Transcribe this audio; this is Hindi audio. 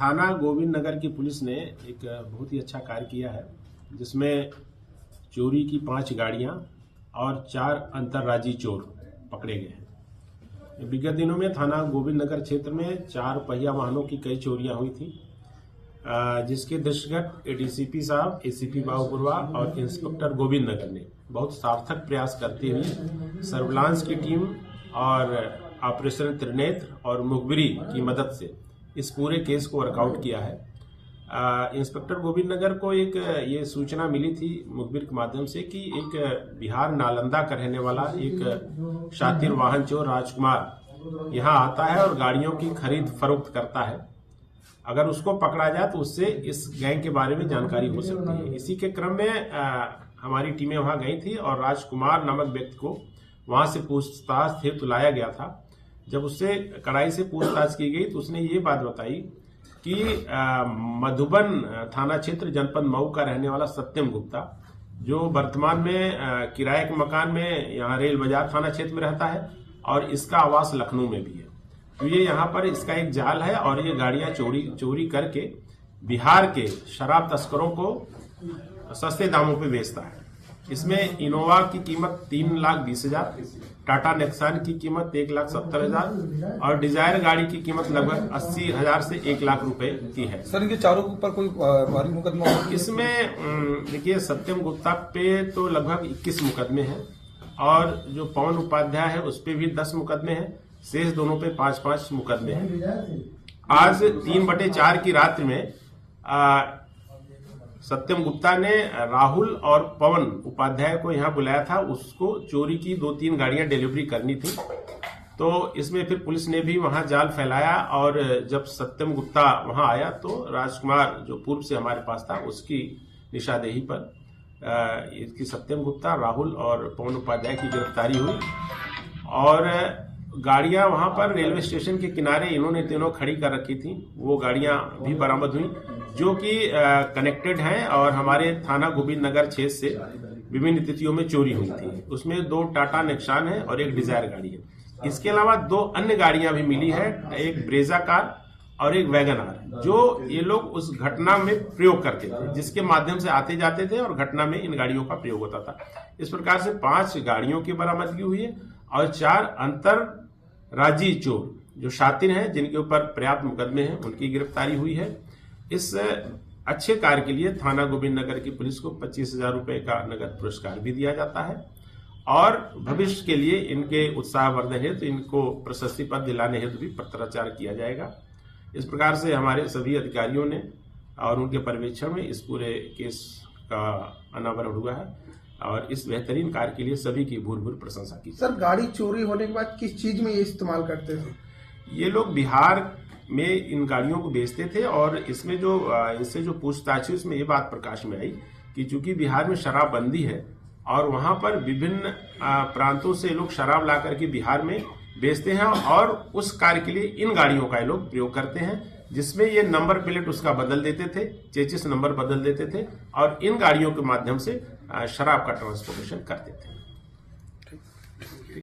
थाना गोविंद नगर की पुलिस ने एक बहुत ही अच्छा कार्य किया है, जिसमें चोरी की 5 गाड़ियां और 4 अंतर्राज्यीय चोर पकड़े गए हैं। विगत दिनों में थाना गोविंद नगर क्षेत्र में 4 पहिया वाहनों की कई चोरियां हुई थी, जिसके दृष्टिगत एडीसीपी साहब, एसीपी बाबूपुरवा और इंस्पेक्टर गोविंद नगर ने बहुत सार्थक प्रयास करते हुए सर्विलांस की टीम और ऑपरेशन त्रिनेत्र और मुखबिरी की मदद से इस पूरे केस को वर्कआउट किया है। इंस्पेक्टर गोविंद नगर को एक ये सूचना मिली थी मुखबिर के माध्यम से कि एक बिहार नालंदा का रहने वाला एक शातिर वाहन चोर राजकुमार यहाँ आता है और गाड़ियों की खरीद फरोख्त करता है। अगर उसको पकड़ा जाए तो उससे इस गैंग के बारे में जानकारी हो सकती है। इसी के क्रम में हमारी टीमें वहां गई थी और राजकुमार नामक व्यक्ति को वहां से पूछताछ हेतु लाया गया था। जब उससे कड़ाई से पूछताछ की गई तो उसने ये बात बताई कि मधुबन थाना क्षेत्र जनपद मऊ का रहने वाला सत्यम गुप्ता, जो वर्तमान में किराए के मकान में यहाँ रेल बाजार थाना क्षेत्र में रहता है और इसका आवास लखनऊ में भी है। तो ये यहाँ पर इसका एक जाल है और ये गाड़ियां चोरी करके बिहार के शराब तस्करों को सस्ते दामों पे बेचता है। इसमें इनोवा की कीमत 3,20,000, टाटा नेक्सान की कीमत 1,70,000 और डिजायर गाड़ी की कीमत लगभग 80,000 से 1 लाख रुपए की है। सर, इनके चारों के ऊपर कोई भारी मुकदमा? इसमें देखिए, सत्यम गुप्ता पे तो लगभग 21 मुकदमे हैं और जो पवन उपाध्याय है उस पे भी 10 मुकदमे हैं। शेष दोनों पे 5-5 मुकदमे हैं। आज 3/4 की रात्रि में सत्यम गुप्ता ने राहुल और पवन उपाध्याय को यहाँ बुलाया था। उसको चोरी की 2-3 गाड़ियां डिलीवरी करनी थी। तो इसमें फिर पुलिस ने भी वहां जाल फैलाया और जब सत्यम गुप्ता वहां आया तो राजकुमार, जो पूर्व से हमारे पास था, उसकी निशादेही पर इसकी सत्यम गुप्ता, राहुल और पवन उपाध्याय की गिरफ्तारी हुई और गाड़ियां वहां पर रेलवे स्टेशन के किनारे इन्होंने तीनों खड़ी कर रखी थी। वो गाड़ियां भी बरामद हुई जो कि कनेक्टेड हैं और हमारे थाना गोविंद नगर क्षेत्र से विभिन्न तिथियों में चोरी हुई थी। उसमें 2 टाटा नेक्सान है और एक डिजायर गाड़ी है। इसके अलावा 2 अन्य गाड़ियां भी मिली है, एक ब्रेजा कार और एक वैगन आर, जो ये लोग उस घटना में प्रयोग करते थे, जिसके माध्यम से आते जाते थे और घटना में इन गाड़ियों का प्रयोग होता था। इस प्रकार से 5 गाड़ियों की बरामदगी हुई है और 4 अंतर्राज्यीय चोर जो शातिर हैं, जिनके ऊपर पर्याप्त मुकदमे हैं, उनकी गिरफ्तारी हुई है। इस अच्छे कार्य के लिए थाना गोविंद नगर की पुलिस को 25,000 रुपए का नगद पुरस्कार भी दिया जाता है और भविष्य के लिए इनके उत्साहवर्धन हेतु इनको प्रशस्ति पत्र दिलाने हेतु भी पत्राचार किया जाएगा। इस प्रकार से हमारे सभी अधिकारियों ने और उनके पर्यवेक्षण में इस पूरे केस का अनावरण हुआ है और इस बेहतरीन कार्य के लिए सभी की भूर प्रशंसा की। सर, गाड़ी चोरी होने के बाद किस चीज में ये इस्तेमाल करते थे? ये लोग बिहार में इन गाड़ियों को बेचते थे और इसमें जो इससे जो पूछताछ है उसमें ये बात प्रकाश में आई कि चूंकि बिहार में शराबबंदी है और वहां पर विभिन्न प्रांतों से लोग शराब ला करके बिहार में बेचते हैं और उस कार्य के लिए इन गाड़ियों का ये लोग प्रयोग करते हैं, जिसमें ये नंबर प्लेट उसका बदल देते थे, चेचिस नंबर बदल देते थे और इन गाड़ियों के माध्यम से शराब का ट्रांसपोर्टेशन करते थे।